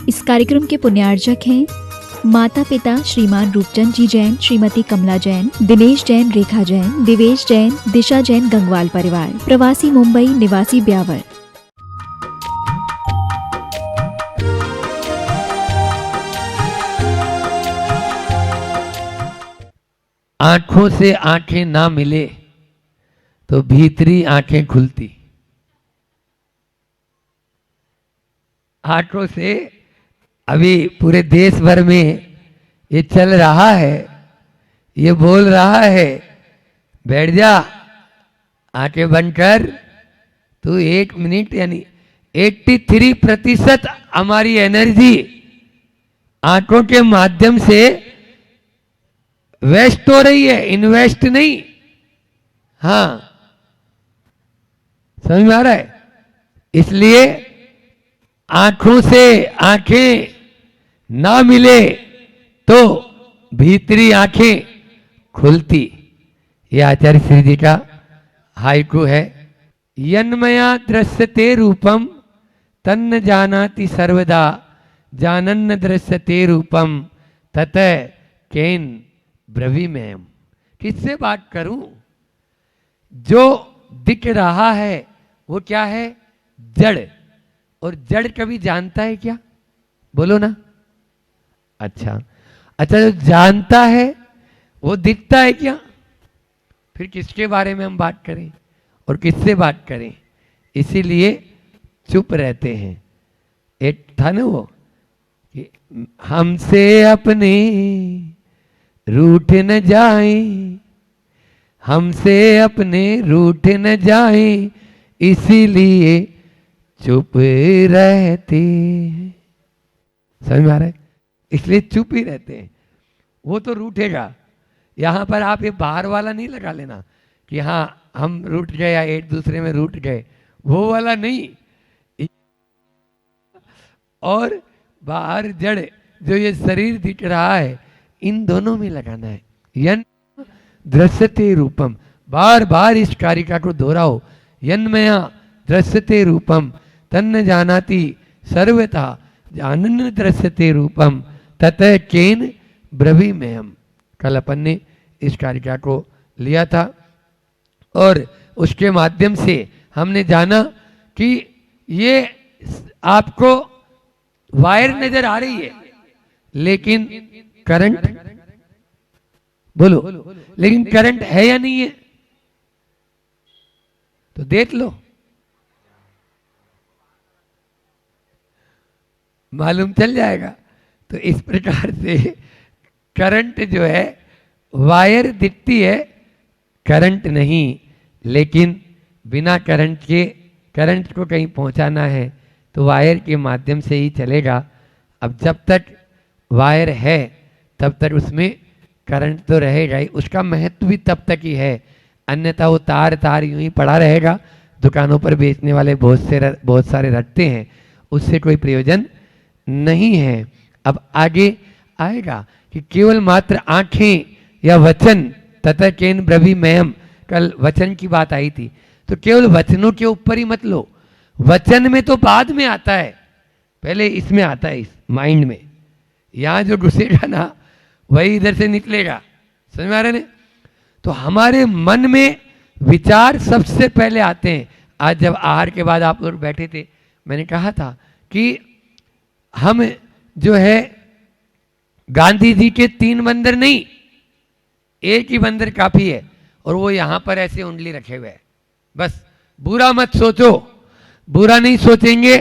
इस कार्यक्रम के पुण्यार्जक हैं माता पिता श्रीमान रूपचंद जी जैन, श्रीमती कमला जैन, दिनेश जैन, रेखा जैन, दिवेश जैन, दिशा जैन, गंगवाल परिवार, प्रवासी मुंबई, निवासी ब्यावर। आंखों से आंखें ना मिले तो भीतरी आंखें खुलती। आंखों से अभी पूरे देश भर में ये चल रहा है, ये बोल रहा है, बैठ जा, आंखें बंद कर, तू 1 मिनट, यानी 83% हमारी एनर्जी आंखों के माध्यम से वेस्ट हो रही है, इन्वेस्ट नहीं। हाँ, समझ में आ रहा है? इसलिए आंखों से आंखें ना मिले तो भीतरी आंखें खुलती। ये आचार्य श्री जी का हाइकू है। यन्मया दृश्यते रूपम तन्न जानाति सर्वदा, जानन्न दृश्यते रूपम तत केन ब्रवीमयम्। किससे बात करूं? जो दिख रहा है वो क्या है? जड़। और जड़ कभी जानता है क्या? बोलो ना। अच्छा, जो जानता है वो दिखता है क्या? फिर किसके बारे में हम बात करें और किससे बात करें? इसीलिए चुप रहते हैं। एक था ना वो कि हमसे अपने रूठ न जाए, हमसे अपने रूठ न जाए, इसीलिए चुप रहते हैं। समझ में आ रहा है? इसलिए चुप ही रहते हैं। वो तो रूठेगा। यहां पर आप ये बाहर वाला नहीं लगा लेना कि हाँ हम रूठ गए या एक दूसरे में रूठ गए, वो वाला नहीं। और बाहर जड़ जो ये शरीर दिख रहा है, इन दोनों में लगाना है। यन दृश्यते रूपम, बार बार इस कारिका को दोहराओ। यन्मया दृश्यते रूपम तन्न जानाति सर्वथा, जानन्न दृश्यते रूपम ततः केन ब्रवीमयम्। कल अपन ने इस कारिका को लिया था और उसके माध्यम से हमने जाना कि ये आपको वायर नजर आ रही है, लेकिन करंट, बोलो, लेकिन करंट है या नहीं है? तो देख लो, मालूम चल जाएगा। तो इस प्रकार से करंट जो है, वायर दिखती है, करंट नहीं। लेकिन बिना करंट के, करंट को कहीं पहुंचाना है तो वायर के माध्यम से ही चलेगा। अब जब तक वायर है तब तक उसमें करंट तो रहेगा ही, उसका महत्व भी तब तक ही है। अन्यथा वो तार तार यूं ही पड़ा रहेगा। दुकानों पर बेचने वाले बहुत सारे रखते हैं, उससे कोई प्रयोजन नहीं है। अब आगे आएगा कि केवल मात्र आंखें या वचन, तथा केन ब्रवीमयम्, कल वचन की बात आई थी। तो केवल वचनों के ऊपर ही मत लो, वचन में तो बाद में आता है, पहले इसमें आता है, इस माइंड में। यहां जो घुसेगा ना वही इधर से निकलेगा। समझ में आ रहा है? तो हमारे मन में विचार सबसे पहले आते हैं। आज जब आहार के बाद आप लोग बैठे थे, मैंने कहा था कि हम जो है गांधी जी के 3 बंदर नहीं, एक ही बंदर काफी है, और वो यहां पर ऐसे उंगली रखे हुए है। बस बुरा मत सोचो, बुरा नहीं सोचेंगे,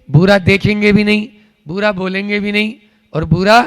बुरा देखेंगे भी नहीं, बुरा बोलेंगे भी नहीं, और बुरा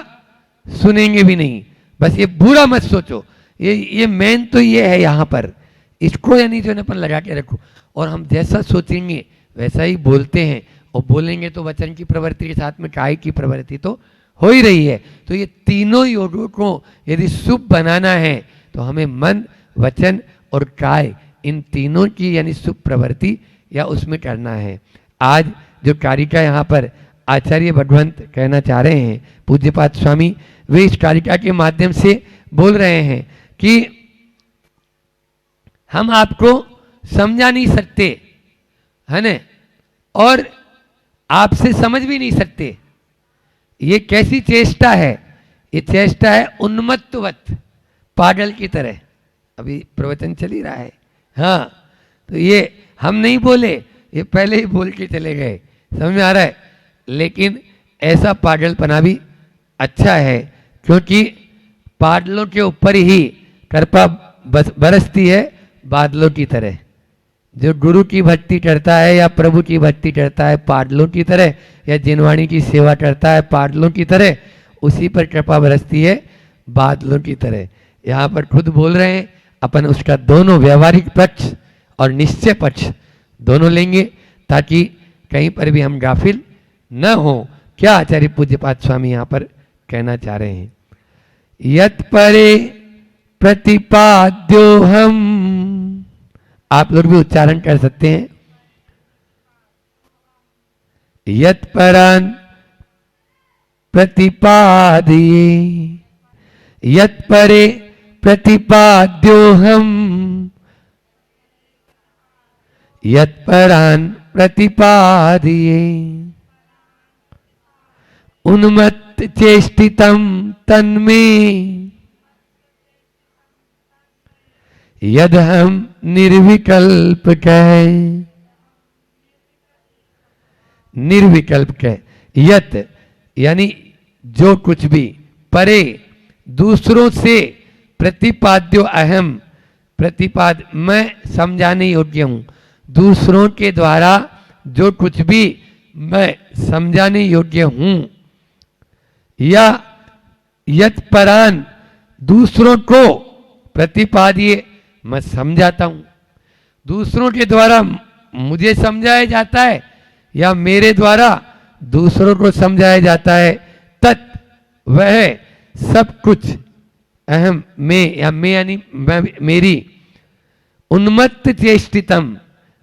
सुनेंगे भी नहीं। बस ये बुरा मत सोचो। ये मेन तो ये है यहाँ पर, इसको यानी जो अपन लगा के रखो। और हम जैसा सोचेंगे वैसा ही बोलते हैं, और बोलेंगे तो वचन की प्रवृत्ति के साथ में काय की प्रवृत्ति तो हो ही रही है। तो ये तीनों योगों को यदि शुभ बनाना है तो हमें मन, वचन और काय, इन तीनों की यानी शुभ प्रवृत्ति या उसमें करना है। आज जो कारिका यहाँ पर आचार्य भगवंत कहना चाह रहे हैं, पूज्यपाद स्वामी, वे इस कारिका के माध्यम से बोल रहे हैं कि हम आपको समझा नहीं सकते, है ना, और आपसे समझ भी नहीं सकते, ये कैसी चेष्टा है? ये चेष्टा है उन्मत्तवत, पागल की तरह। अभी प्रवचन चल ही रहा है। हाँ, तो ये हम नहीं बोले, ये पहले ही बोल के चले गए, समझ में आ रहा है? लेकिन ऐसा पागलपना भी अच्छा है, क्योंकि पागलों के ऊपर ही कृपा बरसती है बादलों की तरह। जो गुरु की भक्ति करता है या प्रभु की भक्ति करता है पागलों की तरह, या जिनवाणी की सेवा करता है पागलों की तरह, उसी पर कृपा बरसती है बादलों की तरह। यहाँ पर खुद बोल रहे हैं, अपन उसका दोनों व्यवहारिक पक्ष और निश्चय पक्ष दोनों लेंगे, ताकि कहीं पर भी हम गाफिल न हो। क्या आचार्य पूज्यपाद स्वामी यहाँ पर कहना चाह रहे हैं? यत परे प्रतिपाद्यो हम, आप लोग भी उच्चारण कर सकते हैं, यत परान प्रतिपादिये, यत परे प्रतिपाद्यो हम, यत परान प्रतिपादिये, उन्मत्त चेष्टितम तन्मे, यद हम निर्विकल्प कहें। निर्विकल्प कह, यत यानी जो कुछ भी, परे दूसरों से, प्रतिपाद्यो अहम, प्रतिपाद मैं समझाने योग्य हूं, दूसरों के द्वारा जो कुछ भी मैं समझाने योग्य हूं, या यत परान दूसरों को प्रतिपादिये मैं समझाता हूं, दूसरों के द्वारा मुझे समझाया जाता है या मेरे द्वारा दूसरों को समझाया जाता है, तत् वह सब कुछ अहम मैं, या मैं यानी मेरी, उन्मत्त चेष्टितम,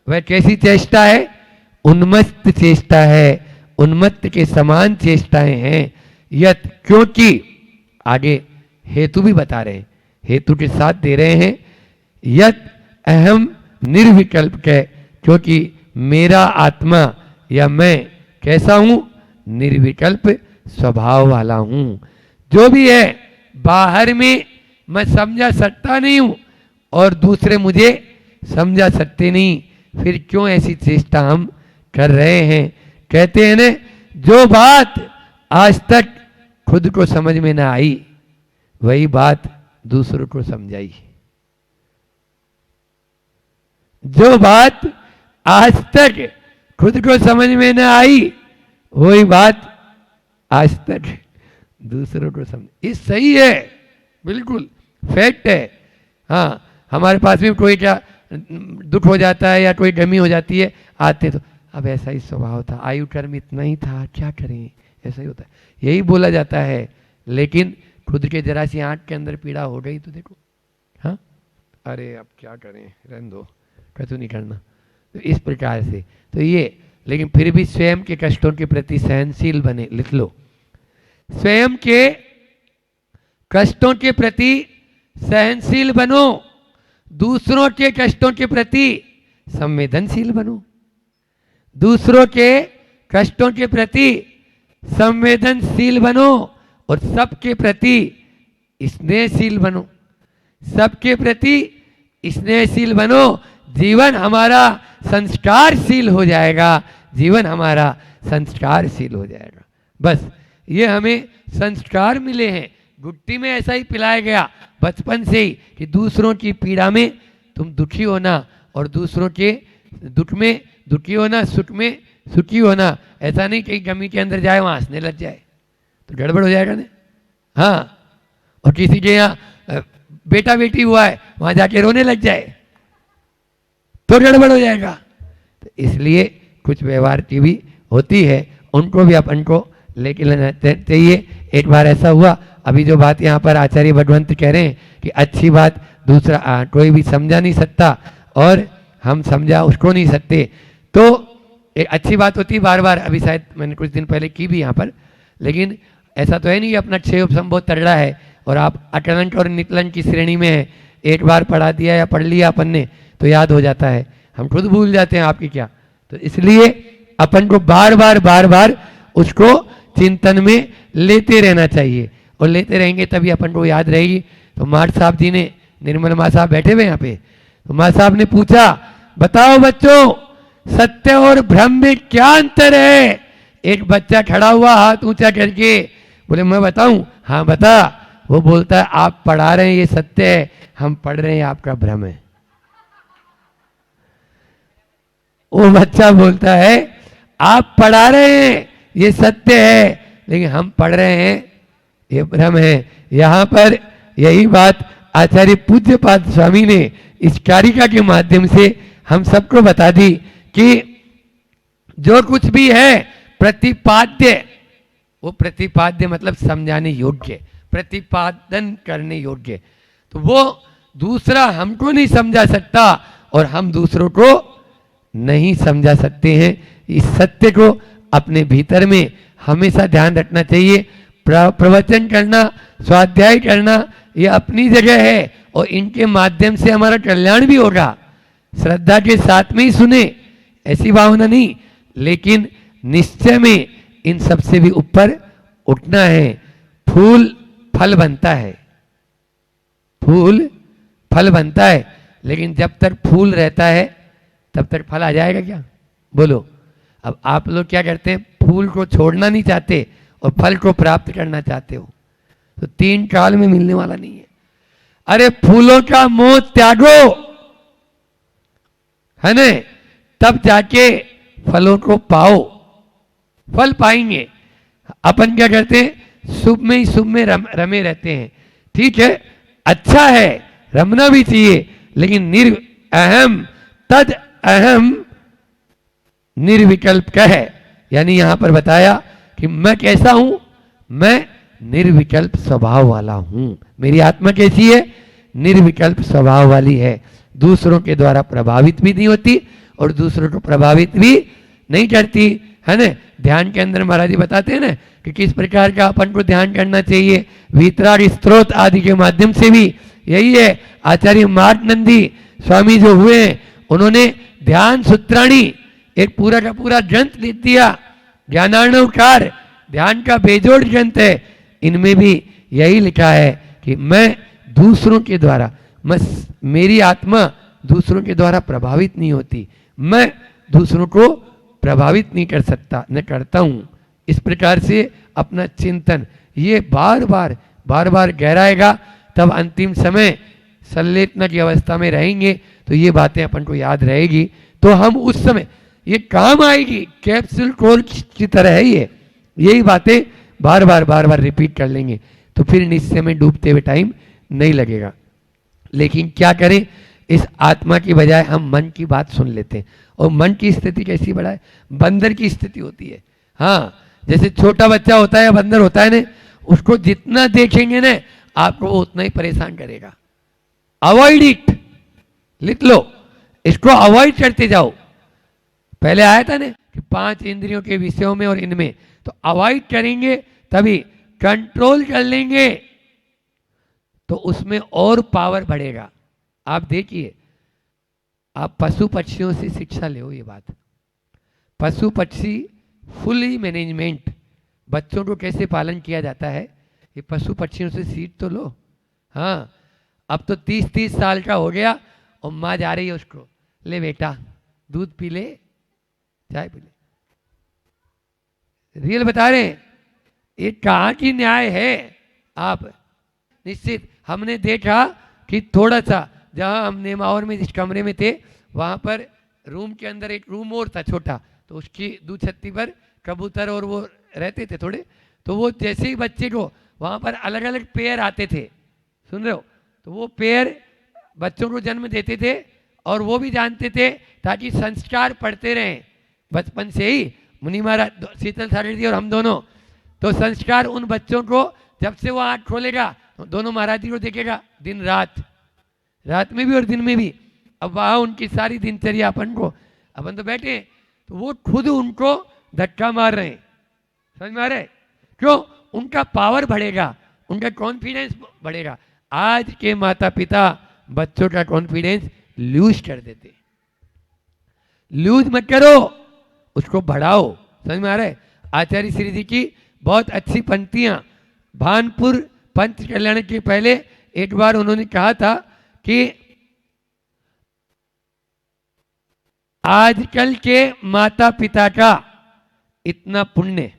वह कैसी चेष्टा है? उन्मत्त चेष्टा है, उन्मत्त के समान चेष्टाएं हैं। यत क्योंकि, आगे हेतु भी बता रहे हैं, हेतु के साथ दे रहे हैं, यत अहम निर्विकल्प कह, क्योंकि मेरा आत्मा या मैं कैसा हूं? निर्विकल्प स्वभाव वाला हूं। जो भी है बाहर में मैं समझा सकता नहीं हूं और दूसरे मुझे समझा सकते नहीं, फिर क्यों ऐसी चेष्टा हम कर रहे हैं? कहते हैं ना, जो बात आज तक खुद को समझ में ना आई वही बात दूसरों को समझाई। जो बात आज तक खुद को समझ में न आई वही बात आज तक दूसरों को समझ, ये सही है, बिल्कुल फैक्ट है। हाँ, हमारे पास भी कोई क्या दुख हो जाता है या कोई गमी हो जाती है, आते तो अब ऐसा ही स्वभाव था, आयु कर्म इतना ही था, क्या करें, ऐसा ही होता है, यही बोला जाता है। लेकिन खुद के जरा सी आंख के अंदर पीड़ा हो गई तो देखो, हाँ अरे अब क्या करें, रहने दो, कछु नहीं करना, तो इस प्रकार से। तो ये, लेकिन फिर भी स्वयं के कष्टों के प्रति सहनशील बने, लिख लो, स्वयं के कष्टों के प्रति सहनशील बनो, दूसरों के कष्टों के प्रति संवेदनशील बनो, दूसरों के कष्टों के प्रति संवेदनशील बनो और सबके प्रति स्नेहशील बनो, सबके प्रति स्नेहशील बनो। जीवन हमारा संस्कारशील हो जाएगा, जीवन हमारा संस्कारशील हो जाएगा। बस ये हमें संस्कार मिले हैं, गुट्टी में ऐसा ही पिलाया गया बचपन से ही कि दूसरों की पीड़ा में तुम दुखी होना और दूसरों के दुख में दुखी होना, सुख में सुखी होना। ऐसा नहीं कि गमी के अंदर जाए वहाँ हंसने लग जाए तो गड़बड़ हो जाएगा ना। हाँ, और किसी के यहाँ बेटा बेटी हुआ है वहाँ जाके रोने लग जाए तो गड़बड़ हो जाएगा। तो इसलिए कुछ व्यवहार की भी होती है, उनको भी अपन को लेके लेना चाहिए। एक बार ऐसा हुआ, अभी जो बात यहाँ पर आचार्य भगवंत कह रहे हैं कि अच्छी बात दूसरा कोई भी समझा नहीं सकता और हम समझा उसको नहीं सकते, तो एक अच्छी बात होती है बार बार। अभी शायद मैंने कुछ दिन पहले की भी यहाँ पर, लेकिन ऐसा तो है नहीं कि अपना क्षय उपसंबोध तड़ रहा है और आप अटलंट और निकलंट की श्रेणी में है, एक बार पढ़ा दिया या पढ़ लिया अपन ने तो याद हो जाता है, हम खुद भूल जाते हैं आपकी क्या। तो इसलिए अपन को बार बार उसको चिंतन में लेते रहना चाहिए, और लेते रहेंगे तभी अपन को याद रहेगी। तो माठ साहब जी ने, निर्मल माँ साहब बैठे हुए यहाँ पे, तो माँ साहब ने पूछा, बताओ बच्चों, सत्य और भ्रम में क्या अंतर है? एक बच्चा खड़ा हुआ हाथ ऊंचा करके, बोले मैं बताऊं? हाँ बता। वो बोलता है आप पढ़ा रहे हैं ये सत्य है, हम पढ़ रहे हैं आपका भ्रम है। वो बच्चा बोलता है आप पढ़ा रहे हैं ये सत्य है, लेकिन हम पढ़ रहे हैं ये भ्रम है। यहां पर यही बात आचार्य पूज्यपाद स्वामी ने इस कारिका के माध्यम से हम सबको बता दी कि जो कुछ भी है प्रतिपाद्य, वो प्रतिपाद्य मतलब समझाने योग्य, प्रतिपादन करने योग्य, तो वो दूसरा हमको नहीं समझा सकता और हम दूसरों को नहीं समझा सकते हैं। इस सत्य को अपने भीतर में हमेशा ध्यान रखना चाहिए। प्रवचन करना, स्वाध्याय करना ये अपनी जगह है और इनके माध्यम से हमारा कल्याण भी होगा। श्रद्धा के साथ में ही सुने ऐसी भावना नहीं, लेकिन निश्चय में इन सबसे भी ऊपर उठना है। फूल फल बनता है, फूल फल बनता है, लेकिन जब तक फूल रहता है तब तक फल आ जाएगा क्या? बोलो। अब आप लोग क्या करते हैं, फूल को छोड़ना नहीं चाहते और फल को प्राप्त करना चाहते हो, तो 3 काल में मिलने वाला नहीं है। अरे फूलों का मोह त्यागो, है ना, तब जाके फलों को पाओ, फल पाएंगे। अपन क्या करते हैं, शुभ में ही शुभ में रमे रहते हैं। ठीक है, अच्छा है, रमना भी चाहिए, लेकिन अहम तद अहम निर्विकल्प का है। यानी यहां पर बताया कि मैं कैसा हूं, मैं निर्विकल्प स्वभाव वाला हूं। मेरी आत्मा कैसी है? निर्विकल्प स्वभाव वाली है, दूसरों के द्वारा प्रभावित भी नहीं होती और दूसरों को प्रभावित भी नहीं करती, है ना। ध्यान के अंदर महाराज जी बताते हैं ना कि किस प्रकार का अपन को ध्यान करना चाहिए। वीतराग स्त्रोत आदि के माध्यम से भी यही है। आचार्य मार्गनंदी स्वामी जो हुए उन्होंने ध्यान सूत्राणी एक पूरा का पूरा ग्रंथ लिख दिया, ज्ञानार्णवकार ध्यान का बेजोड़ ग्रंथ है। इनमें भी यही लिखा है कि मैं दूसरों के द्वारा, मेरी आत्मा दूसरों के द्वारा प्रभावित नहीं होती, मैं दूसरों को प्रभावित नहीं कर सकता, न करता हूं। इस प्रकार से अपना चिंतन ये बार बार गहराएगा, तब अंतिम समय संलेपना की अवस्था में रहेंगे तो ये बातें अपन को याद रहेगी, तो हम उस समय ये काम आएगी। कैप्सूल कोर्स की तरह है ये, यही बातें बार बार रिपीट कर लेंगे तो फिर निश्चय में डूबते हुए टाइम नहीं लगेगा। लेकिन क्या करें, इस आत्मा की बजाय हम मन की बात सुन लेते हैं। और मन की स्थिति कैसी बढ़ाए, बंदर की स्थिति होती है। हाँ, जैसे छोटा बच्चा होता है या बंदर होता है ना, उसको जितना देखेंगे ना आपको वो उतना ही परेशान करेगा। अवॉइड इट, लिख लो, इसको अवॉइड करते जाओ। पहले आया था ना कि 5 इंद्रियों के विषयों में और इनमें, तो अवॉइड करेंगे तभी कंट्रोल कर लेंगे तो उसमें और पावर बढ़ेगा। आप देखिए, आप पशु पक्षियों से शिक्षा ले, ये बात, पशु पक्षी फुली मैनेजमेंट, बच्चों को कैसे पालन किया जाता है, ये पशु पक्षियों से सीख तो लो। हाँ, अब तो 30-30 साल का हो गया और माँ जा रही है उसको, ले बेटा दूध पी ले, चाय पी ले। रियल बता रहे हैं, ये कहाँ की न्याय है। आप निश्चित, हमने देखा कि थोड़ा सा जहाँ हम नेमावर में जिस कमरे में थे वहाँ पर रूम के अंदर एक रूम और था छोटा, तो उसकी दूछत्ती पर कबूतर और वो रहते थे थोड़े, तो वो जैसे ही बच्चे को वहाँ पर अलग अलग पेयर आते थे, सुन रहे हो, तो वो पेयर बच्चों को जन्म देते थे और वो भी जानते थे ताकि संस्कार पढ़ते रहें बचपन से ही। मुनि महाराज, शीतल सारथी और हम दोनों, तो संस्कार उन बच्चों को जब से वो आँख खोलेगा तो दोनों महाराज जी को देखेगा दिन रात, रात में भी और दिन में भी। अब वहाँ उनकी सारी दिनचर्या अपन तो बैठे हैं, तो वो खुद उनको धक्का मार रहे हैं, समझ में आ रहा है? क्यों? उनका पावर बढ़ेगा, उनका कॉन्फिडेंस बढ़ेगा। आज के माता पिता बच्चों का कॉन्फिडेंस लूज कर देते, लूज मत करो, उसको बढ़ाओ, समझ में आ रहा है? आचार्य श्री जी की बहुत अच्छी पंक्तियां। भानपुर पंच कल्याण के पहले एक बार उन्होंने कहा था कि आजकल के माता पिता का इतना पुण्य,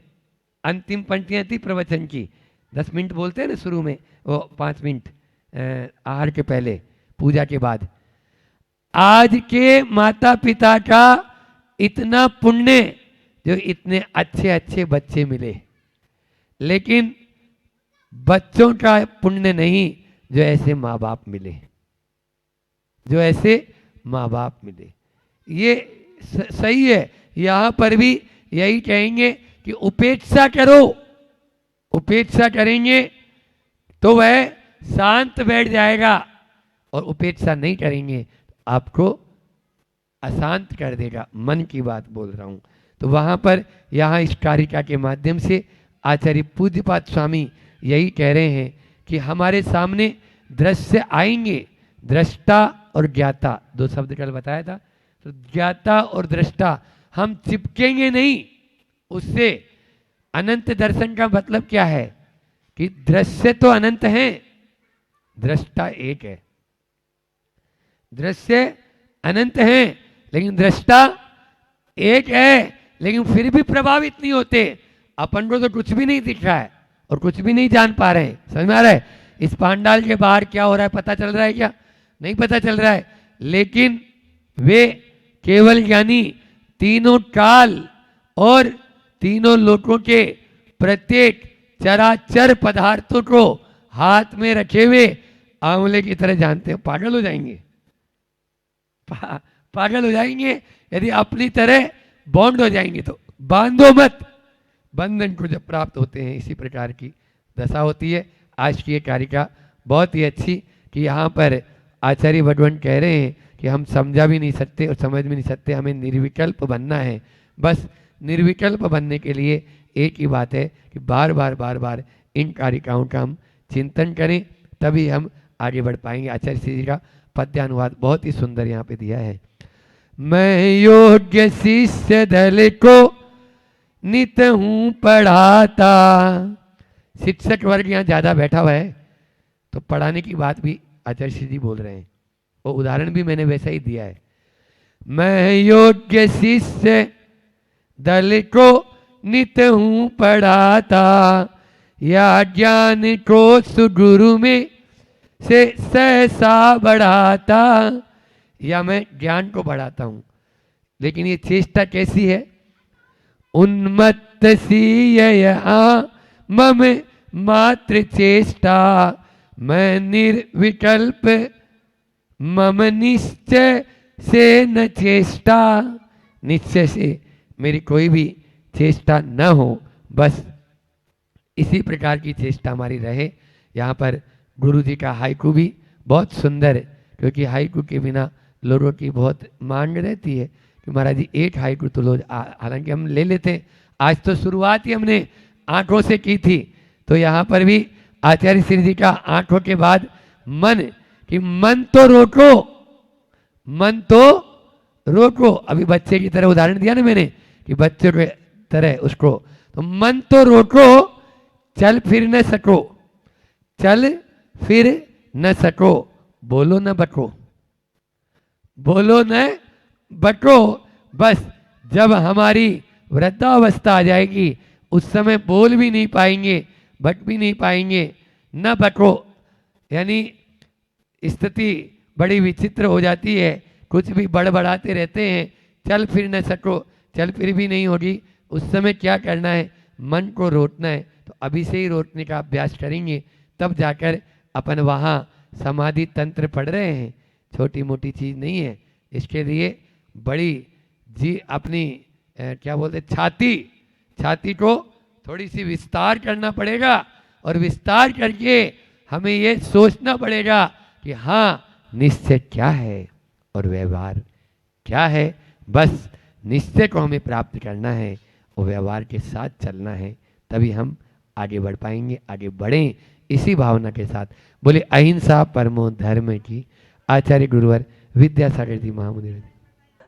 अंतिम पंक्तियां थी प्रवचन की, 10 मिनट बोलते हैं ना शुरू में, वो 5 मिनट आहार के पहले, पूजा के बाद। आज के माता पिता का इतना पुण्य जो इतने अच्छे अच्छे बच्चे मिले, लेकिन बच्चों का पुण्य नहीं जो ऐसे माँ बाप मिले, जो ऐसे माँ बाप मिले। ये सही है। यहाँ पर भी यही कहेंगे कि उपेक्षा करो, उपेक्षा करेंगे तो वह शांत बैठ जाएगा, और उपेक्षा नहीं करेंगे आपको अशांत कर देगा। मन की बात बोल रहा हूँ। तो वहाँ पर यहाँ इस कारिका के माध्यम से आचार्य पूज्यपाद स्वामी यही कह रहे हैं कि हमारे सामने दृश्य आएंगे, दृष्टा और ज्ञाता, 2 शब्द कल बताया था। तो ज्ञाता और दृष्टा, हम चिपकेंगे नहीं उससे। अनंत दर्शन का मतलब क्या है कि दृश्य तो अनंत हैं, दृष्टा एक है। दृश्य अनंत हैं लेकिन दृष्टा एक है, लेकिन फिर भी प्रभावित नहीं होते। अपन को तो कुछ भी नहीं दिख रहा है और कुछ भी नहीं जान पा रहे हैं। समझ में आ रहा है? इस पांडाल के बाहर क्या हो रहा है पता चल रहा है क्या? नहीं पता चल रहा है। लेकिन वे केवल ज्ञानी तीनों काल और तीनों लोकों के प्रत्येक चराचर पदार्थों को हाथ में रखे हुए आंवले की तरह जानते हैं। पागल हो जाएंगे, पागल हो जाएंगे यदि अपनी तरह बॉन्ड हो जाएंगे। तो बांधो मत, बंधन को जब प्राप्त होते हैं इसी प्रकार की दशा होती है। आज की ये कारिका बहुत ही अच्छी कि यहाँ पर आचार्य भगवान कह रहे हैं कि हम समझा भी नहीं सकते और समझ भी नहीं सकते, हमें निर्विकल्प बनना है। बस निर्विकल्प बनने के लिए एक ही बात है कि बार बार इन कारिकाओं का हम चिंतन करें, तभी हम आगे बढ़ पाएंगे। आचार्य श्री जी का पद्यानुवाद बहुत ही सुंदर यहाँ पे दिया है। मैं योग्य शिष्य दल को नित हूँ पढ़ाता। शिक्षक वर्ग यहाँ ज्यादा बैठा हुआ है तो पढ़ाने की बात भी आचार्य श्री जी बोल रहे हैं, वो उदाहरण भी मैंने वैसा ही दिया है। मैं योग्य शिष्य दल को नित हूँ पढ़ाता, या ज्ञान को सुगुरु में से सहसा बढ़ाता। या मैं ज्ञान को बढ़ाता हूँ, लेकिन ये चेष्टा कैसी है? उन्मत्त सी यहाँ मम मात्र चेष्टा, मैं निर्विकल्प मम निश्चय से न चेष्टा। निश्चय से मेरी कोई भी चेष्टा न हो, बस इसी प्रकार की चेष्टा हमारी रहे। यहाँ पर गुरु जी का हाइकू भी बहुत सुंदर है, क्योंकि हाइकू के बिना लोगों की बहुत मांग रहती है कि महाराज जी एक हाइकू तो लो। हालांकि हम ले लेते हैं, आज तो शुरुआत ही हमने आंखों से की थी। तो यहाँ पर भी आचार्य श्री जी का आंखों के बाद मन, कि मन तो रोको, मन तो रोको। अभी बच्चे की तरह उदाहरण दिया ना मैंने कि बच्चे की तरह उसको, तो मन तो रोको, चल फिर न सको, चल फिर न सको, बोलो न बको, बोलो न बको। बस जब हमारी वृद्धावस्था आ जाएगी उस समय बोल भी नहीं पाएंगे, बक भी नहीं पाएंगे, न बको। यानी स्थिति बड़ी विचित्र हो जाती है, कुछ भी बड़बड़ाते रहते हैं, चल फिर न सको, चल फिर भी नहीं होगी। उस समय क्या करना है? मन को रोकना है। तो अभी से ही रोकने का अभ्यास करेंगे, तब जाकर अपन वहाँ समाधि तंत्र पढ़ रहे हैं, छोटी मोटी चीज़ नहीं है। इसके लिए बड़ी जी अपनी क्या बोलते छाती को थोड़ी सी विस्तार करना पड़ेगा, और विस्तार करके हमें ये सोचना पड़ेगा कि हाँ निश्चय क्या है और व्यवहार क्या है। बस निश्चय को हमें प्राप्त करना है और व्यवहार के साथ चलना है, तभी हम आगे बढ़ पाएंगे। आगे बढ़ें इसी भावना के साथ। बोले अहिंसा परमो धर्म की। आचार्य गुरुवर विद्यासागर जी महामुनि।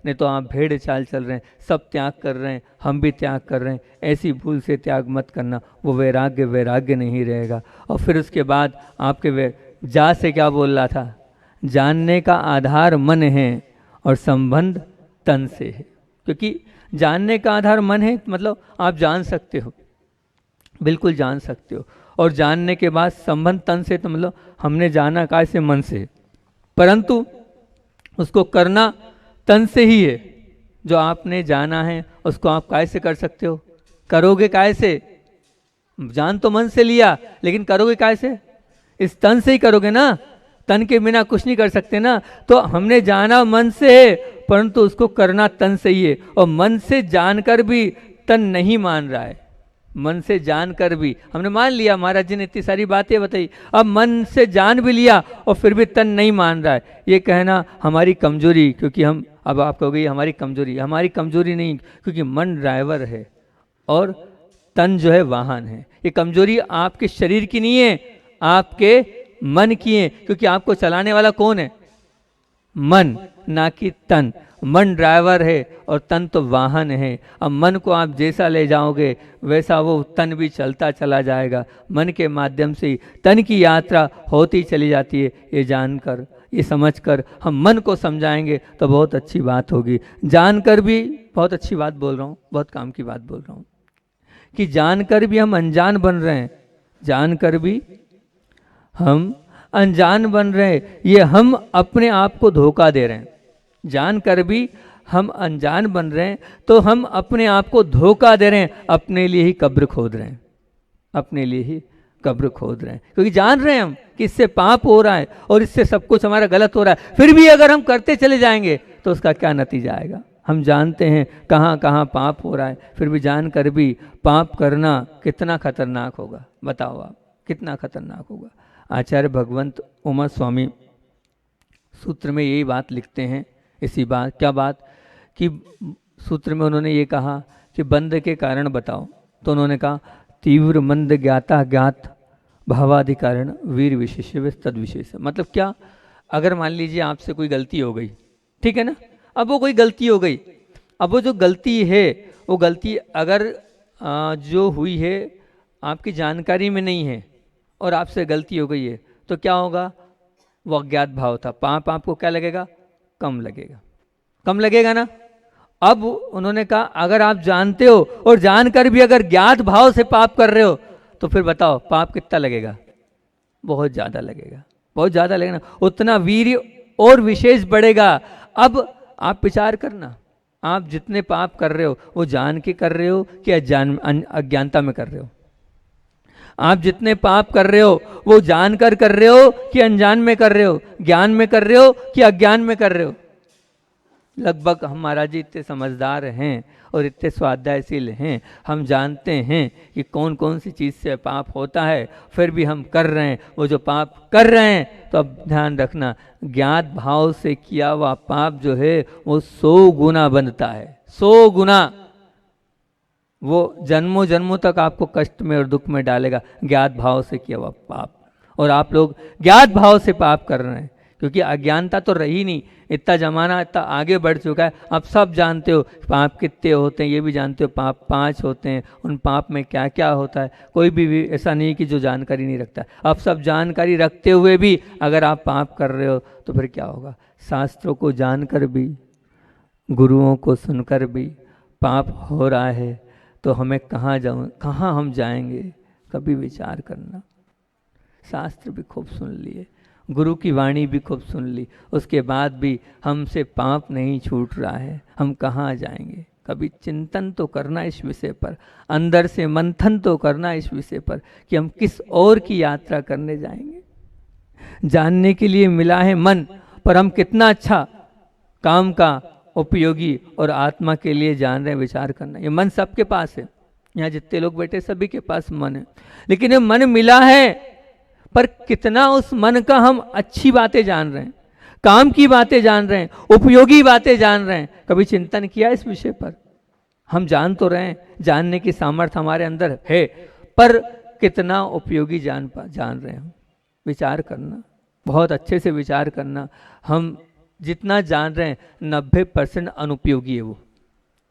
नहीं तो आप भेड़ चाल चल रहे हैं, सब त्याग कर रहे हैं, हम भी त्याग कर रहे हैं। ऐसी भूल से त्याग मत करना, वो वैराग्य वैराग्य नहीं रहेगा। और फिर उसके बाद आपके जा से क्या बोल रहा था, जानने का आधार मन है और संबंध तन से है। क्योंकि जानने का आधार मन है, मतलब आप जान सकते हो, बिल्कुल जान सकते हो। और जानने के बाद संबंध तन से, तो मतलब हमने जाना काय से, मन से, परंतु उसको करना तन से ही है। जो आपने जाना है उसको आप काय से कर सकते हो, करोगे काय से? जान तो मन से लिया, लेकिन करोगे काय से? इस तन से ही करोगे ना, तन के बिना कुछ नहीं कर सकते ना। तो हमने जाना मन से है, परंतु उसको करना तन से ही है। और मन से जानकर भी तन नहीं मान रहा है, मन से जानकर भी हमने मान लिया, महाराज जी ने इतनी सारी बातें बताई, अब मन से जान भी लिया और फिर भी तन नहीं मान रहा है। ये कहना हमारी कमजोरी, क्योंकि हम, अब आप कहोगे हमारी कमजोरी, हमारी कमजोरी नहीं, क्योंकि मन ड्राइवर है और तन जो है वाहन है। ये कमजोरी आपके शरीर की नहीं है, आपके मन की है। क्योंकि आपको चलाने वाला कौन है? मन, ना कि तन। मन ड्राइवर है और तन तो वाहन है। अब मन को आप जैसा ले जाओगे वैसा वो तन भी चलता चला जाएगा। मन के माध्यम से तन की यात्रा होती चली जाती है। ये जानकर, ये समझकर हम मन को समझाएंगे तो बहुत अच्छी बात होगी। जानकर भी, बहुत अच्छी बात बोल रहा हूँ, बहुत काम की बात बोल रहा हूँ, कि जानकर भी हम अनजान बन रहे हैं, जानकर भी हम अनजान बन रहे हैं। ये हम अपने आप को धोखा दे रहे हैं। जानकर भी हम अनजान बन रहे हैं तो हम अपने आप को धोखा दे रहे हैं, अपने लिए ही कब्र खोद रहे हैं, अपने लिए ही कब्र खोद रहे हैं। क्योंकि जान रहे हैं हम कि इससे पाप हो रहा है और इससे सब कुछ हमारा गलत हो रहा है, फिर भी अगर हम करते चले जाएंगे तो उसका क्या नतीजा आएगा? हम जानते हैं कहाँ कहाँ पाप हो रहा है, फिर भी जानकर भी पाप करना कितना खतरनाक होगा, बताओ आप, कितना खतरनाक होगा। आचार्य भगवंत उमा स्वामी सूत्र में यही बात लिखते हैं, इसी बात, क्या बात, कि सूत्र में उन्होंने ये कहा कि बंध के कारण बताओ, तो उन्होंने कहा तीव्र मंद ज्ञाता ज्ञात भावाधिकारण वीर विशेष तद विशेष। मतलब क्या, अगर मान लीजिए आपसे कोई गलती हो गई, ठीक है ना, अब वो कोई गलती हो गई, अब वो जो गलती है, वो गलती अगर जो हुई है आपकी जानकारी में नहीं है और आपसे गलती हो गई है, तो क्या होगा? वो अज्ञात भाव था, पाप आपको क्या लगेगा? कम लगेगा, कम लगेगा ना। अब उन्होंने कहा अगर आप जानते हो और जानकर भी अगर ज्ञात भाव से पाप कर रहे हो, तो फिर बताओ पाप कितना लगेगा? बहुत ज़्यादा लगेगा, बहुत ज़्यादा लगेगा ना, उतना वीर्य और विशेष बढ़ेगा। अब आप विचार करना, आप जितने पाप कर रहे हो वो जान के कर रहे हो कि अज्ञानता में कर रहे हो? आप जितने पाप कर रहे हो वो जानकर कर रहे हो कि अनजान में कर रहे हो, ज्ञान में कर रहे हो कि अज्ञान में कर रहे हो? लगभग हम महाराज जी इतने समझदार हैं और इतने स्वाध्यायशील हैं, हम जानते हैं कि कौन कौन सी चीज़ से पाप होता है, फिर भी हम कर रहे हैं। वो जो पाप कर रहे हैं, तो अब ध्यान रखना, ज्ञात भाव से किया हुआ पाप जो है वो 100 गुना बनता है, 100 गुना। वो जन्मों जन्मों तक आपको कष्ट में और दुख में डालेगा, ज्ञात भाव से किया हुआ पाप। और आप लोग ज्ञात भाव से पाप कर रहे हैं, क्योंकि अज्ञानता तो रही नहीं। इतना जमाना इतना आगे बढ़ चुका है, अब सब जानते हो पाप कितने होते हैं, ये भी जानते हो पाप 5 होते हैं, उन पाप में क्या क्या होता है। कोई भी ऐसा नहीं कि जो जानकारी नहीं रखता। अब सब जानकारी रखते हुए भी अगर आप पाप कर रहे हो तो फिर क्या होगा? शास्त्रों को जानकर भी, गुरुओं को सुनकर भी पाप हो रहा है, तो हमें कहाँ जाऊँ, कहाँ हम जाएंगे? कभी विचार करना। शास्त्र भी खूब सुन लिए, गुरु की वाणी भी खूब सुन ली, उसके बाद भी हमसे पाप नहीं छूट रहा है, हम कहाँ जाएंगे? कभी चिंतन तो करना इस विषय पर, अंदर से मंथन तो करना इस विषय पर कि हम किस ओर की यात्रा करने जाएंगे। जानने के लिए मिला है मन, पर हम कितना अच्छा काम का उपयोगी और आत्मा के लिए जान रहे हैं, विचार करना। ये मन सबके पास है, यहाँ जितने लोग बैठे सभी के पास मन है, लेकिन ये मन मिला है, पर कितना उस मन का हम अच्छी बातें जान रहे हैं, काम की बातें जान रहे हैं, उपयोगी बातें जान रहे हैं? कभी चिंतन किया इस विषय पर? हम जान तो रहे हैं, जानने की सामर्थ्य हमारे अंदर है, पर कितना उपयोगी जान रहे हैं? विचार करना, बहुत अच्छे से विचार करना। हम जितना जान रहे हैं 90% अनुपयोगी है वो।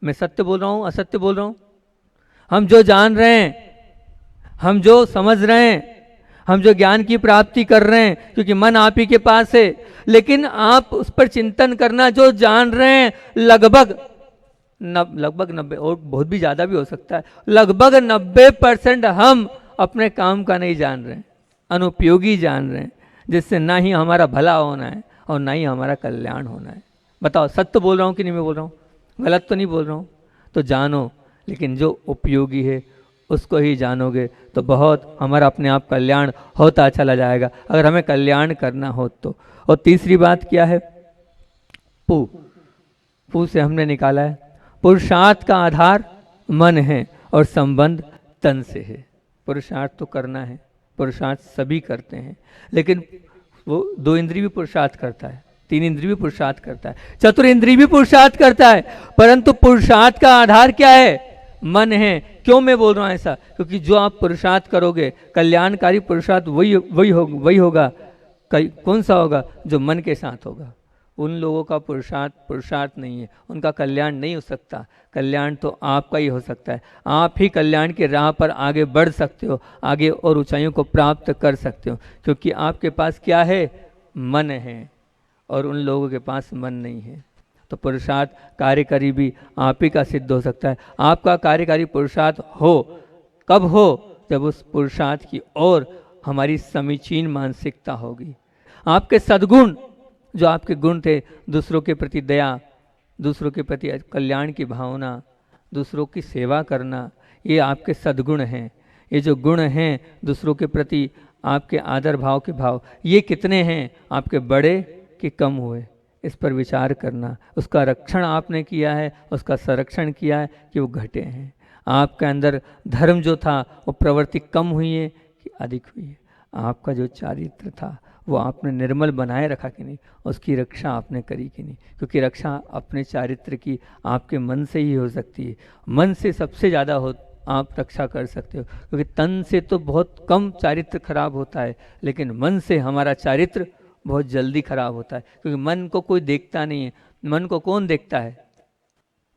मैं सत्य बोल रहा हूँ असत्य बोल रहा हूँ? हम जो जान रहे हैं, हम जो समझ रहे हैं, हम जो ज्ञान की प्राप्ति कर रहे हैं, क्योंकि मन आप ही के पास है, लेकिन आप उस पर चिंतन करना, जो जान रहे हैं लगभग 90 और बहुत भी ज़्यादा भी हो सकता है, लगभग 90% हम अपने काम का नहीं जान रहे हैं, अनुपयोगी जान रहे हैं, जिससे ना ही हमारा भला होना है और ना ही हमारा कल्याण होना है। बताओ सत्य बोल रहा हूँ कि नहीं मैं बोल रहा हूँ? गलत तो नहीं बोल रहा हूँ? तो जानो, लेकिन जो उपयोगी है उसको ही जानोगे तो बहुत हमारा अपने आप कल्याण होता चला जाएगा, अगर हमें कल्याण करना हो तो। और तीसरी बात क्या है? पू से हमने निकाला है, पुरुषार्थ का आधार मन है और संबंध तन से है। पुरुषार्थ तो करना है, पुरुषार्थ सभी करते हैं, लेकिन वो 2 इंद्रिय भी पुरुषार्थ करता है, 3 इंद्रिय भी पुरुषार्थ करता है, 4 इंद्रिय भी पुरुषार्थ करता है, परंतु पुरुषार्थ का आधार क्या है? मन है। क्यों मैं बोल रहा हूँ ऐसा? क्योंकि जो आप पुरुषार्थ करोगे, कल्याणकारी पुरुषार्थ वही होगा। कौन सा होगा? जो मन के साथ होगा। उन लोगों का पुरुषार्थ नहीं है, उनका कल्याण नहीं हो सकता। कल्याण तो आपका ही हो सकता है। आप ही कल्याण की राह पर आगे बढ़ सकते हो, आगे और ऊंचाइयों को प्राप्त कर सकते हो, क्योंकि आपके पास क्या है? मन है, और उन लोगों के पास मन नहीं है। तो पुरुषार्थ कार्यकारी भी आप ही का सिद्ध हो सकता है। आपका कार्यकारी पुरुषार्थ हो, कब हो? जब उस पुरुषार्थ की ओर हमारी समीचीन मानसिकता होगी। आपके सद्गुण, जो आपके गुण थे, दूसरों के प्रति दया, दूसरों के प्रति कल्याण की भावना, दूसरों की सेवा करना, ये आपके सद्गुण हैं। ये जो गुण हैं दूसरों के प्रति आपके आदर भाव के भाव, ये कितने हैं? आपके बढ़े कि कम हुए? इस पर विचार करना। उसका रक्षण आपने किया है, उसका संरक्षण किया है कि वो घटे हैं? आपके अंदर धर्म जो था वो प्रवृत्ति कम हुई है कि अधिक हुई है? आपका जो चारित्र था वो आपने निर्मल बनाए रखा कि नहीं? उसकी रक्षा आपने करी कि नहीं? क्योंकि रक्षा अपने चारित्र की आपके मन से ही हो सकती है। मन से सबसे ज़्यादा आप रक्षा कर सकते हो, क्योंकि तन से तो बहुत कम चारित्र खराब होता है, लेकिन मन से हमारा चारित्र बहुत जल्दी खराब होता है। क्योंकि मन को कोई देखता नहीं है। मन को कौन देखता है?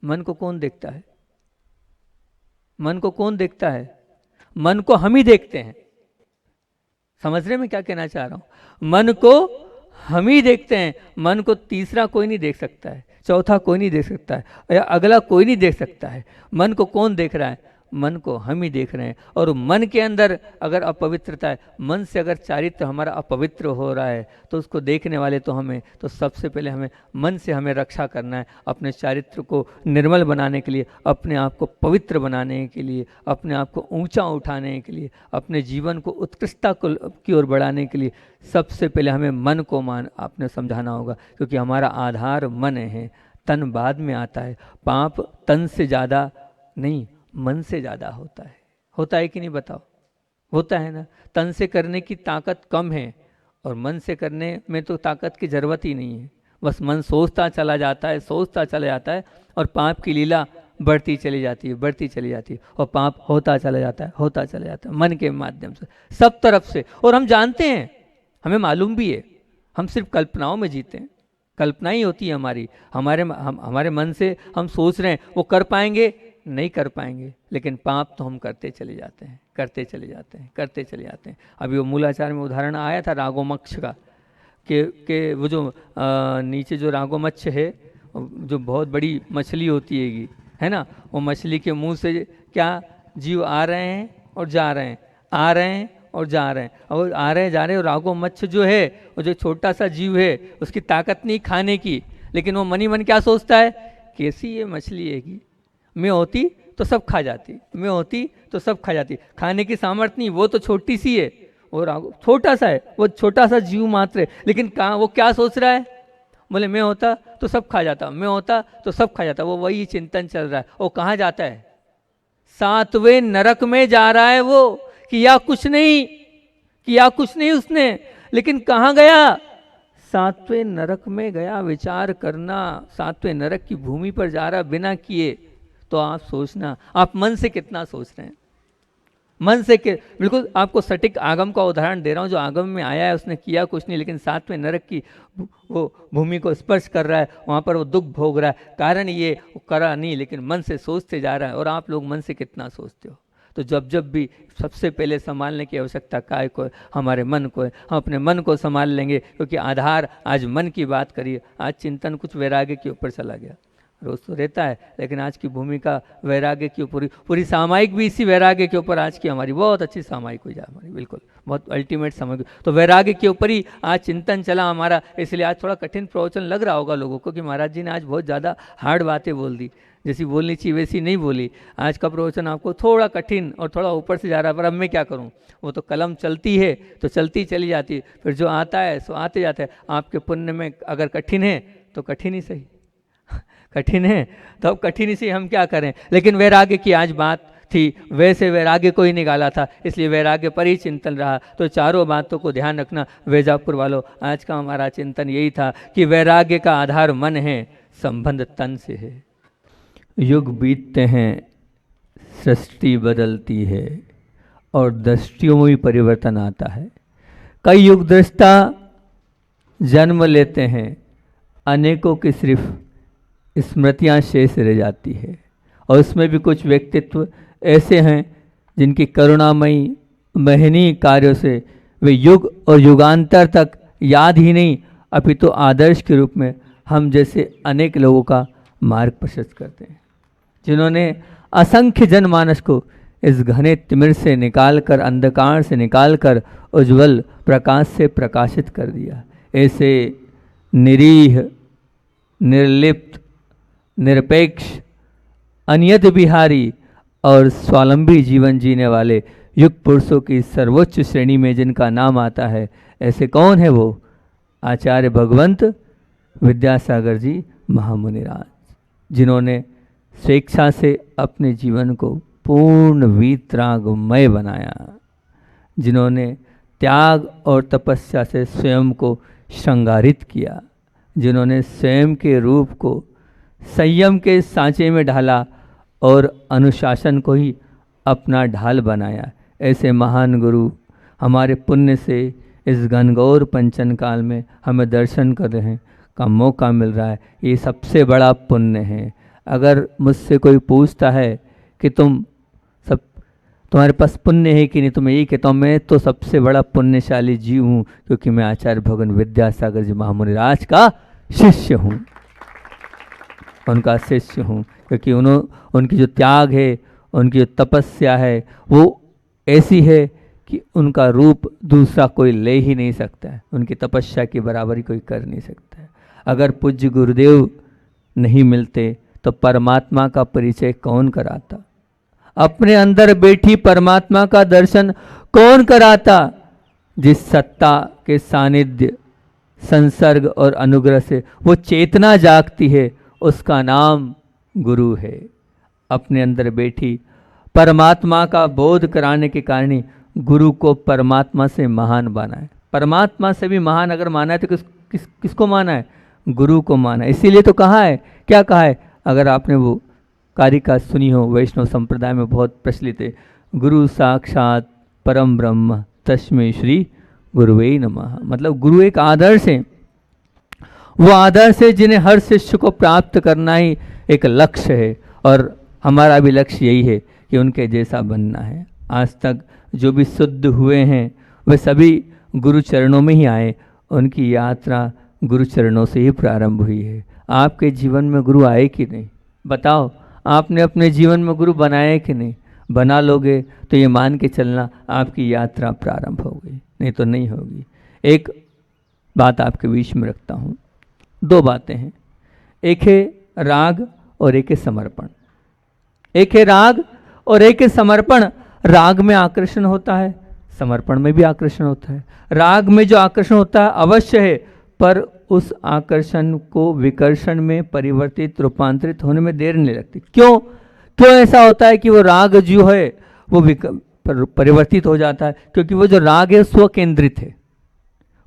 मन को कौन देखता है? मन को कौन देखता है? मन को हम ही देखते हैं। समझ रहे मैं क्या कहना चाह रहा हूं? मन को हम ही देखते हैं। मन को तीसरा कोई नहीं देख सकता है, चौथा कोई नहीं देख सकता है, या अगला कोई नहीं देख सकता है। मन को कौन देख रहा है? मन को हम ही देख रहे हैं। और मन के अंदर अगर अपवित्रता है, मन से अगर चारित्र हमारा अपवित्र हो रहा है, तो उसको देखने वाले तो हमें, तो सबसे पहले हमें मन से हमें रक्षा करना है, अपने चारित्र को निर्मल बनाने के लिए, अपने आप को पवित्र बनाने के लिए, अपने आप को ऊंचा उठाने के लिए, अपने जीवन को उत्कृष्टता की ओर बढ़ाने के लिए सबसे पहले हमें मन को आपने समझाना होगा, क्योंकि हमारा आधार मन है। तन बाद में आता है। पाप तन से ज़्यादा नहीं, मन से ज़्यादा होता है कि नहीं? बताओ, होता है ना? तन से करने की ताकत कम है, और मन से करने में तो ताकत की ज़रूरत ही नहीं है। बस मन सोचता चला जाता है, और पाप की लीला बढ़ती चली जाती है, और पाप होता चला जाता है मन के माध्यम से, सब तरफ से। और हम जानते हैं, हमें मालूम भी है, हम सिर्फ कल्पनाओं में जीते हैं। कल्पना ही होती है हमारी। हमारे मन से हम सोच रहे हैं वो कर पाएंगे, नहीं कर पाएंगे, लेकिन पाप तो हम करते चले जाते हैं। अभी वो मूलाचार में उदाहरण आया था रागोमक्ष का, कि वो जो नीचे जो रागोमच्छ है, जो बहुत बड़ी मछली होती है ना, वो मछली के मुंह से क्या जीव आ रहे हैं और जा रहे हैं, और आ रहे जा रहे हैं। और रागोमच्छ जो है, वो जो छोटा सा जीव है, उसकी ताकत नहीं खाने की, लेकिन वो मनी मन क्या सोचता है? कैसी ये मछली है कि मैं होती तो सब खा जाती, खाने की सामर्थ्य नहीं, वो तो छोटी सी है, और छोटा सा है, वो छोटा सा जीव मात्र है, लेकिन वो क्या सोच रहा है? बोले मैं होता तो सब खा जाता, वो वही चिंतन चल रहा है। वो कहाँ जाता है? 7वें नरक में जा रहा है वो। किया कुछ नहीं उसने, लेकिन कहाँ गया? 7वें नरक में गया। विचार करना, 7वें नरक की भूमि पर जा रहा बिना किए। तो आप सोचना, आप मन से कितना सोच रहे हैं? मन से के बिल्कुल आपको सटीक आगम का उदाहरण दे रहा हूँ। जो आगम में आया है उसने किया कुछ नहीं, लेकिन साथ में नरक की वो भूमि को स्पर्श कर रहा है, वहाँ पर वो दुख भोग रहा है। कारण ये वो करा नहीं, लेकिन मन से सोचते जा रहा है। और आप लोग मन से कितना सोचते हो? तो जब भी सबसे पहले संभालने की आवश्यकता काय को है? हमारे मन को है। हम अपने मन को संभाल लेंगे, क्योंकि आधार आज मन की बात करिए। आज चिंतन कुछ वैराग्य के ऊपर चला गया, रोज तो रहता है, लेकिन आज की भूमिका वैराग्य की पूरी सामायिक भी इसी वैराग्य के ऊपर आज की हमारी बहुत अच्छी सामायिक हुई जाए हमारी, बिल्कुल बहुत अल्टीमेट सामायिक। तो वैराग्य के ऊपर ही आज चिंतन चला हमारा। इसलिए आज थोड़ा कठिन प्रवचन लग रहा होगा लोगों को कि महाराज जी ने आज बहुत ज़्यादा हार्ड बातें बोल दी, जैसी बोलनी चाहिए वैसी नहीं बोली। आज का प्रवचन आपको थोड़ा कठिन और थोड़ा ऊपर से जा रहा है, पर अब मैं क्या करूं? वो तो कलम चलती है तो चलती चली जाती है, फिर जो आता है सो आते जाता है। आपके पुण्य में अगर कठिन है तो कठिन ही सही, कठिन है तो अब कठिन ही सही, हम क्या करें। लेकिन वैराग्य की आज बात थी, वैसे वैराग्य को ही निकाला था, इसलिए वैराग्य पर ही चिंतन रहा। तो चारों बातों को ध्यान रखना वैजापुर वालों। आज का हमारा चिंतन यही था कि वैराग्य का आधार मन है, संबंध तन से है। युग बीतते हैं, सृष्टि बदलती है और दृष्टियों में भी परिवर्तन आता है। कई युग दृष्टा जन्म लेते हैं, अनेकों की सिर्फ स्मृतियाँ शेष रह जाती है। और उसमें भी कुछ व्यक्तित्व ऐसे हैं जिनकी करुणामयी महनीय कार्यों से वे युग और युगांतर तक याद ही नहीं, अपितु आदर्श के रूप में हम जैसे अनेक लोगों का मार्ग प्रशस्त करते हैं, जिन्होंने असंख्य जनमानस को इस घने तिमिर से निकालकर, अंधकार से निकालकर उज्जवल प्रकाश से प्रकाशित कर दिया। ऐसे निरीह, निर्लिप्त, निरपेक्ष, अनियत बिहारी और स्वावलंबी जीवन जीने वाले युग पुरुषों की सर्वोच्च श्रेणी में जिनका नाम आता है, ऐसे कौन है वो? आचार्य भगवंत विद्यासागर जी महामुनिराज, जिन्होंने स्वेच्छा से अपने जीवन को पूर्ण वीतरागमय बनाया, जिन्होंने त्याग और तपस्या से स्वयं को श्रृंगारित किया, जिन्होंने स्वयं के रूप को संयम के सांचे में ढाला और अनुशासन को ही अपना ढाल बनाया। ऐसे महान गुरु हमारे पुण्य से इस घनघोर पंचन काल में हमें दर्शन कर रहे हैं का मौका मिल रहा है। ये सबसे बड़ा पुण्य है। अगर मुझसे कोई पूछता है कि तुम्हारे पास पुण्य है कि नहीं, तो मैं यही कहता हूँ, मैं तो सबसे बड़ा पुण्यशाली जीव हूँ, क्योंकि मैं आचार्य भगवान विद्यासागर जी महामुनिराज का शिष्य हूँ, उनका शिष्य हूँ। क्योंकि उनकी जो त्याग है, उनकी जो तपस्या है, वो ऐसी है कि उनका रूप दूसरा कोई ले ही नहीं सकता है, उनकी तपस्या की बराबरी कोई कर नहीं सकता है। अगर पूज्य गुरुदेव नहीं मिलते तो परमात्मा का परिचय कौन कराता? अपने अंदर बैठी परमात्मा का दर्शन कौन कराता? जिस सत्ता के सानिध्य, संसर्ग और अनुग्रह से वो चेतना जागती है, उसका नाम गुरु है। अपने अंदर बैठी परमात्मा का बोध कराने के कारण ही गुरु को परमात्मा से महान माना है। परमात्मा से भी महान अगर माना है तो किसको माना है? गुरु को माना है। इसीलिए तो कहा है, क्या कहा है? अगर आपने वो कारिका सुनी हो, वैष्णव संप्रदाय में बहुत प्रचलित है, गुरु साक्षात परम ब्रह्म तस्मै श्री गुरुवे नमः। मतलब गुरु एक आदर्श है, वो आदर्श है जिन्हें हर शिष्य को प्राप्त करना ही एक लक्ष्य है। और हमारा भी लक्ष्य यही है कि उनके जैसा बनना है। आज तक जो भी शुद्ध हुए हैं वे सभी गुरु चरणों में ही आए, उनकी यात्रा गुरु चरणों से ही प्रारंभ हुई है। आपके जीवन में गुरु आए कि नहीं? बताओ, आपने अपने जीवन में गुरु बनाए कि नहीं? बना लोगे तो ये मान के चलना आपकी यात्रा प्रारंभ होगी, नहीं तो नहीं होगी। एक बात आपके बीच में रखता हूँ, दो बातें हैं, एक है राग और एक है समर्पण। एक है राग और एक है समर्पण। राग में आकर्षण होता है, समर्पण में भी आकर्षण होता है। राग में जो आकर्षण होता है अवश्य है, पर उस आकर्षण को विकर्षण में परिवर्तित, रूपांतरित होने में देर नहीं लगती। क्यों ऐसा होता है कि वो राग जो है वो परिवर्तित हो जाता है? क्योंकि वो जो राग है स्व केंद्रित है।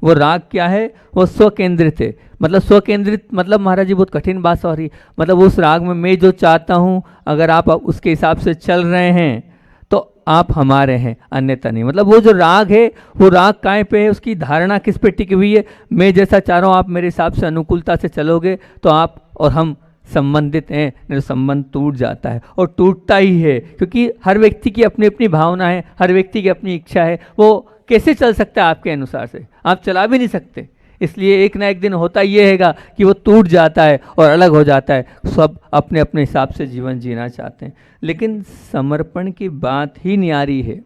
वो राग क्या है? वो स्व केंद्रित है। मतलब स्व केंद्रित मतलब महाराज जी बहुत कठिन बात हो रही, मतलब उस राग में मैं जो चाहता हूँ अगर आप उसके हिसाब से चल रहे हैं तो आप हमारे हैं अन्यथा नहीं। मतलब वो जो राग है वो राग काय पे है, उसकी धारणा किस पे टिकी हुई है, मैं जैसा चाह रहा हूँ आप मेरे हिसाब से अनुकूलता से चलोगे तो आप और हम संबंधित हैं, नहीं तो संबंध टूट जाता है और टूटता ही है, क्योंकि हर व्यक्ति की अपनी अपनी भावना है, हर व्यक्ति की अपनी इच्छा है। वो कैसे चल सकता है आपके अनुसार से, आप चला भी नहीं सकते। इसलिए एक ना एक दिन होता ये हैगा कि वो टूट जाता है और अलग हो जाता है। सब अपने अपने हिसाब से जीवन जीना चाहते हैं, लेकिन समर्पण की बात ही न्यारी है।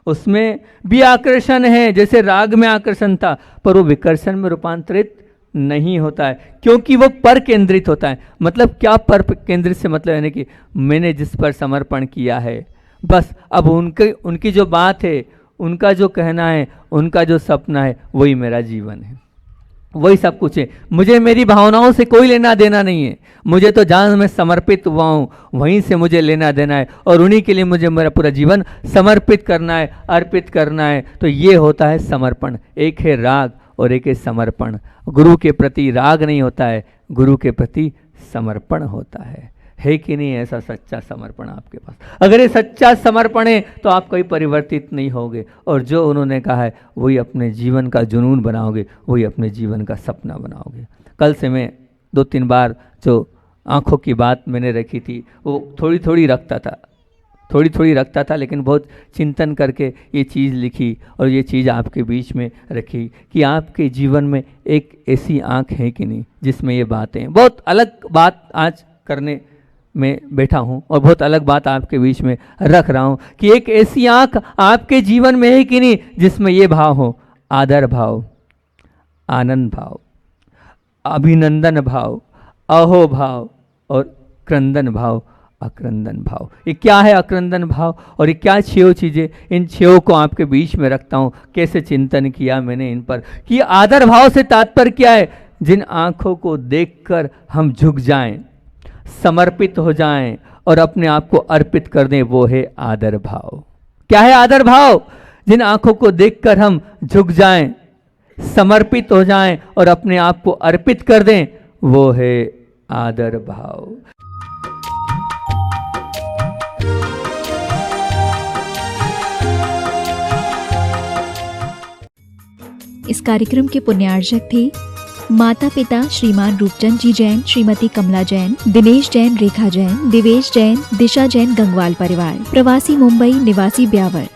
उसमें भी आकर्षण है, जैसे राग में आकर्षण था, पर वो विकर्षण में रूपांतरित नहीं होता है, क्योंकि वो पर केंद्रित होता है। मतलब क्या पर केंद्रित से मतलब यानी कि मैंने जिस पर समर्पण किया है, बस अब उनकी जो बात है, उनका जो कहना है, उनका जो सपना है, वही मेरा जीवन है, वही सब कुछ है। मुझे मेरी भावनाओं से कोई लेना देना नहीं है। मुझे तो जहाँ मैं समर्पित हुआ हूँ वहीं से मुझे लेना देना है, और उन्हीं के लिए मुझे मेरा पूरा जीवन समर्पित करना है, अर्पित करना है। तो ये होता है समर्पण। एक है राग और एक है समर्पण। गुरु के प्रति राग नहीं होता है, गुरु के प्रति समर्पण होता है कि नहीं? ऐसा सच्चा समर्पण आपके पास। अगर ये सच्चा समर्पण है तो आप कभी परिवर्तित नहीं होगे, और जो उन्होंने कहा है वही अपने जीवन का जुनून बनाओगे, वही अपने जीवन का सपना बनाओगे। कल से मैं 2-3 बार जो आँखों की बात मैंने रखी थी वो थोड़ी थोड़ी रखता था, लेकिन बहुत चिंतन करके ये चीज़ लिखी और ये चीज़ आपके बीच में रखी कि आपके जीवन में एक ऐसी आँख है कि नहीं जिसमें ये बातें, बहुत अलग बात आज करने में बैठा हूँ और बहुत अलग बात आपके बीच में रख रहा हूँ कि एक ऐसी आँख आपके जीवन में है कि नहीं जिसमें ये भाव हो, आदर भाव, आनंद भाव, अभिनंदन भाव, अहो भाव और क्रंदन भाव, अक्रंदन भाव। ये क्या है अक्रंदन भाव और ये क्या 6 चीज़ें? इन 6 को आपके बीच में रखता हूँ। कैसे चिंतन किया मैंने इन पर कि आदर भाव से तात्पर्य क्या है? जिन आँखों को देखकर हम झुक जाएं, समर्पित हो जाएं और अपने आप को अर्पित कर दें, वो है आदर भाव। क्या है आदर भाव? जिन आँखों को देखकर हम झुक जाएं, समर्पित हो जाएं और अपने आप को अर्पित कर दें, वो है आदर भाव। इस कार्यक्रम के पुण्यार्चक थे माता पिता श्रीमान रूपचंद जी जैन, श्रीमती कमला जैन, दिनेश जैन, रेखा जैन, दिवेश जैन, दिशा जैन, गंगवाल परिवार, प्रवासी मुंबई, निवासी ब्यावर।